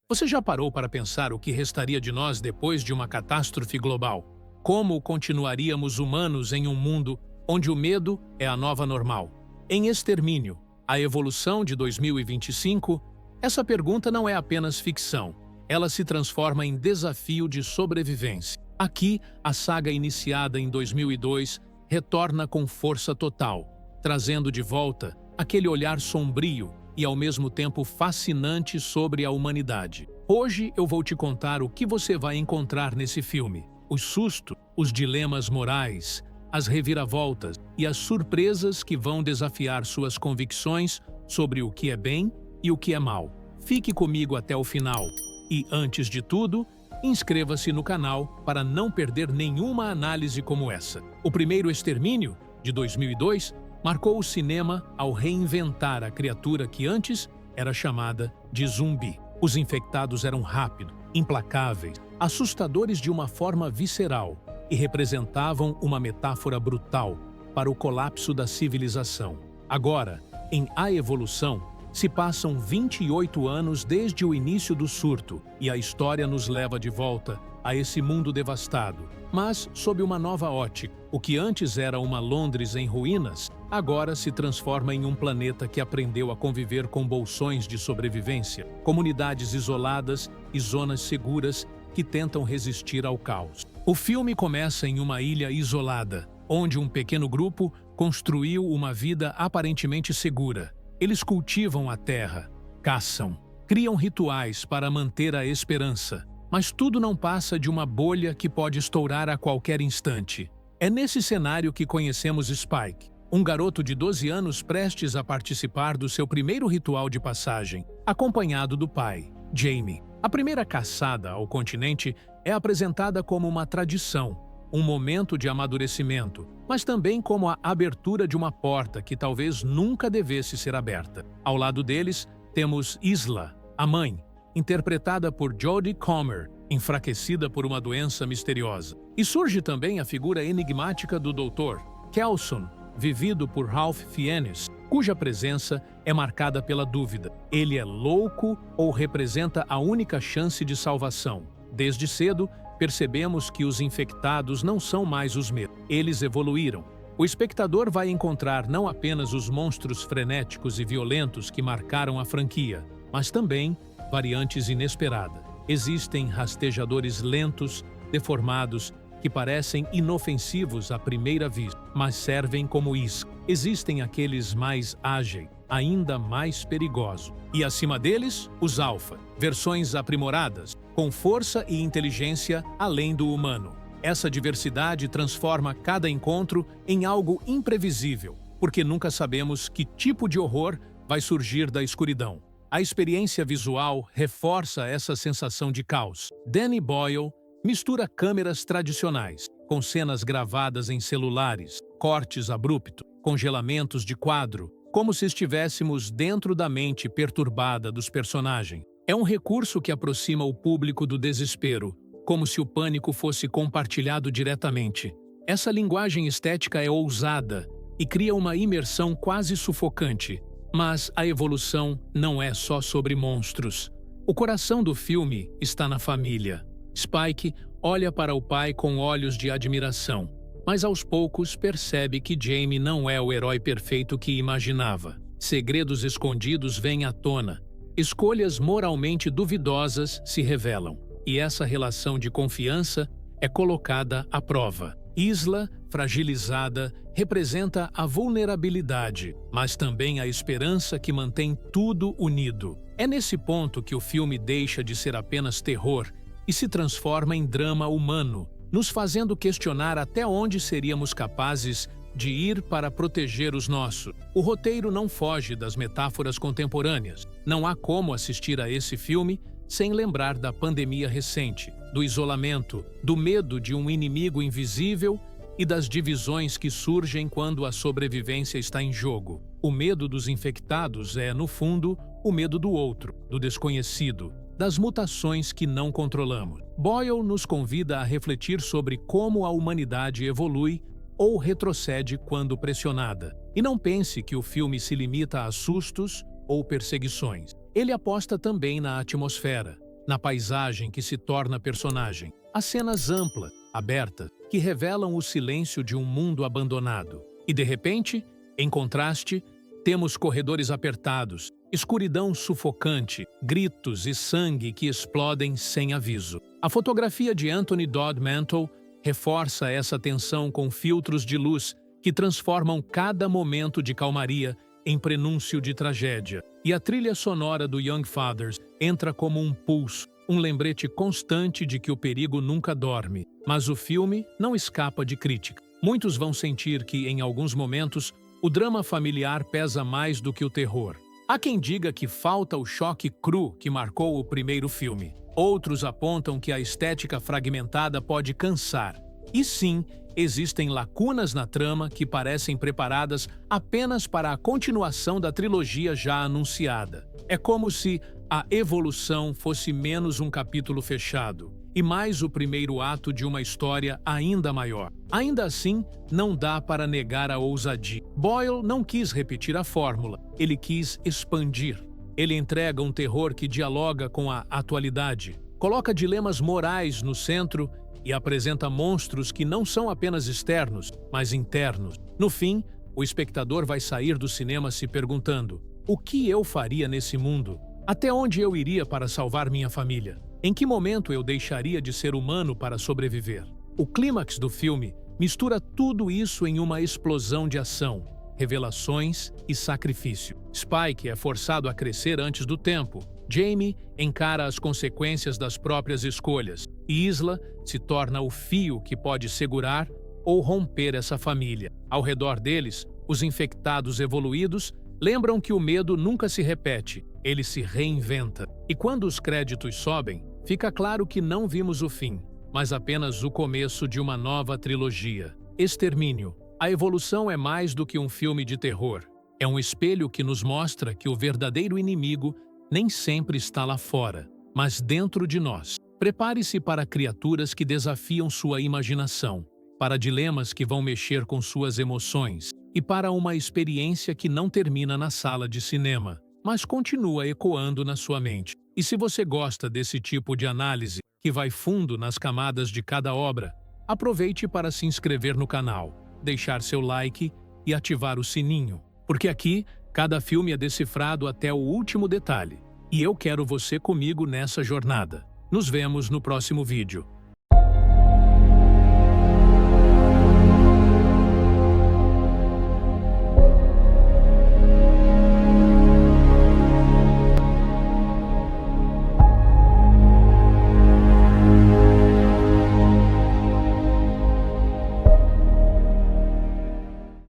Você já parou para pensar o que restaria de nós depois de uma catástrofe global? Como continuaríamos humanos em um mundo onde o medo é a nova normal? Em Extermínio, a evolução de 2025, essa pergunta não é apenas ficção. Ela se transforma em desafio de sobrevivência. Aqui, a saga iniciada em 2002 retorna com força total, trazendo de volta aquele olhar sombrio e ao mesmo tempo fascinante sobre a humanidade. Hoje eu vou te contar o que você vai encontrar nesse filme. Os sustos, os dilemas morais, as reviravoltas e as surpresas que vão desafiar suas convicções sobre o que é bem e o que é mal. Fique comigo até o final. E, antes de tudo, inscreva-se no canal para não perder nenhuma análise como essa. O primeiro Extermínio, de 2002, marcou o cinema ao reinventar a criatura que antes era chamada de zumbi. Os infectados eram rápidos, implacáveis, assustadores de uma forma visceral e representavam uma metáfora brutal para o colapso da civilização. Agora, em A Evolução, se passam 28 anos desde o início do surto e a história nos leva de volta a esse mundo devastado, mas sob uma nova ótica. O que antes era uma Londres em ruínas, agora se transforma em um planeta que aprendeu a conviver com bolsões de sobrevivência, comunidades isoladas e zonas seguras que tentam resistir ao caos. O filme começa em uma ilha isolada, onde um pequeno grupo construiu uma vida aparentemente segura. Eles cultivam a terra, caçam, criam rituais para manter a esperança. Mas tudo não passa de uma bolha que pode estourar a qualquer instante. É nesse cenário que conhecemos Spike, um garoto de 12 anos prestes a participar do seu primeiro ritual de passagem, acompanhado do pai, Jamie. A primeira caçada ao continente é apresentada como uma tradição, um momento de amadurecimento, mas também como a abertura de uma porta que talvez nunca devesse ser aberta. Ao lado deles, temos Isla, a mãe, interpretada por Jodie Comer, enfraquecida por uma doença misteriosa. E surge também a figura enigmática do Dr. Kelson, vivido por Ralph Fiennes, cuja presença é marcada pela dúvida. Ele é louco ou representa a única chance de salvação? Desde cedo, percebemos que os infectados não são mais os mesmos. Eles evoluíram. O espectador vai encontrar não apenas os monstros frenéticos e violentos que marcaram a franquia, mas também variantes inesperadas. Existem rastejadores lentos, deformados, que parecem inofensivos à primeira vista, mas servem como isca. Existem aqueles mais ágeis, ainda mais perigosos. E acima deles, os alfa, versões aprimoradas, com força e inteligência além do humano. Essa diversidade transforma cada encontro em algo imprevisível, porque nunca sabemos que tipo de horror vai surgir da escuridão. A experiência visual reforça essa sensação de caos. Danny Boyle mistura câmeras tradicionais, com cenas gravadas em celulares, cortes abruptos, congelamentos de quadro, como se estivéssemos dentro da mente perturbada dos personagens. É um recurso que aproxima o público do desespero, como se o pânico fosse compartilhado diretamente. Essa linguagem estética é ousada e cria uma imersão quase sufocante. Mas a evolução não é só sobre monstros. O coração do filme está na família. Spike olha para o pai com olhos de admiração, mas aos poucos percebe que Jamie não é o herói perfeito que imaginava. Segredos escondidos vêm à tona. Escolhas moralmente duvidosas se revelam. E essa relação de confiança é colocada à prova. Isla, fragilizada, representa a vulnerabilidade, mas também a esperança que mantém tudo unido. É nesse ponto que o filme deixa de ser apenas terror e se transforma em drama humano, nos fazendo questionar até onde seríamos capazes de ir para proteger os nossos. O roteiro não foge das metáforas contemporâneas. Não há como assistir a esse filme sem lembrar da pandemia recente, do isolamento, do medo de um inimigo invisível e das divisões que surgem quando a sobrevivência está em jogo. O medo dos infectados é, no fundo, o medo do outro, do desconhecido, das mutações que não controlamos. Boyle nos convida a refletir sobre como a humanidade evolui ou retrocede quando pressionada. E não pense que o filme se limita a sustos ou perseguições. Ele aposta também na atmosfera. na paisagem que se torna personagem. Há cenas amplas, abertas, que revelam o silêncio de um mundo abandonado. E de repente, em contraste, temos corredores apertados, escuridão sufocante, gritos e sangue que explodem sem aviso. A fotografia de Anthony Dodd Mantle reforça essa tensão com filtros de luz que transformam cada momento de calmaria em prenúncio de tragédia. E a trilha sonora do Young Fathers entra como um pulso, um lembrete constante de que o perigo nunca dorme. Mas o filme não escapa de crítica. Muitos vão sentir que, em alguns momentos, o drama familiar pesa mais do que o terror. Há quem diga que falta o choque cru que marcou o primeiro filme. Outros apontam que a estética fragmentada pode cansar. E sim, existem lacunas na trama que parecem preparadas apenas para a continuação da trilogia já anunciada. É como se a evolução fosse menos um capítulo fechado e mais o primeiro ato de uma história ainda maior. Ainda assim, não dá para negar a ousadia. Boyle não quis repetir a fórmula, ele quis expandir. Ele entrega um terror que dialoga com a atualidade, coloca dilemas morais no centro e apresenta monstros que não são apenas externos, mas internos. No fim, o espectador vai sair do cinema se perguntando: o que eu faria nesse mundo? Até onde eu iria para salvar minha família? Em que momento eu deixaria de ser humano para sobreviver? O clímax do filme mistura tudo isso em uma explosão de ação, revelações e sacrifício. Spike é forçado a crescer antes do tempo. Jamie encara as consequências das próprias escolhas. E Isla se torna o fio que pode segurar ou romper essa família. Ao redor deles, os infectados evoluídos lembram que o medo nunca se repete, ele se reinventa. E quando os créditos sobem, fica claro que não vimos o fim, mas apenas o começo de uma nova trilogia. Extermínio. A evolução é mais do que um filme de terror. É um espelho que nos mostra que o verdadeiro inimigo nem sempre está lá fora, mas dentro de nós. Prepare-se para criaturas que desafiam sua imaginação, para dilemas que vão mexer com suas emoções e para uma experiência que não termina na sala de cinema, mas continua ecoando na sua mente. E se você gosta desse tipo de análise, que vai fundo nas camadas de cada obra, aproveite para se inscrever no canal, deixar seu like e ativar o sininho, porque aqui cada filme é decifrado até o último detalhe. E eu quero você comigo nessa jornada. Nos vemos no próximo vídeo.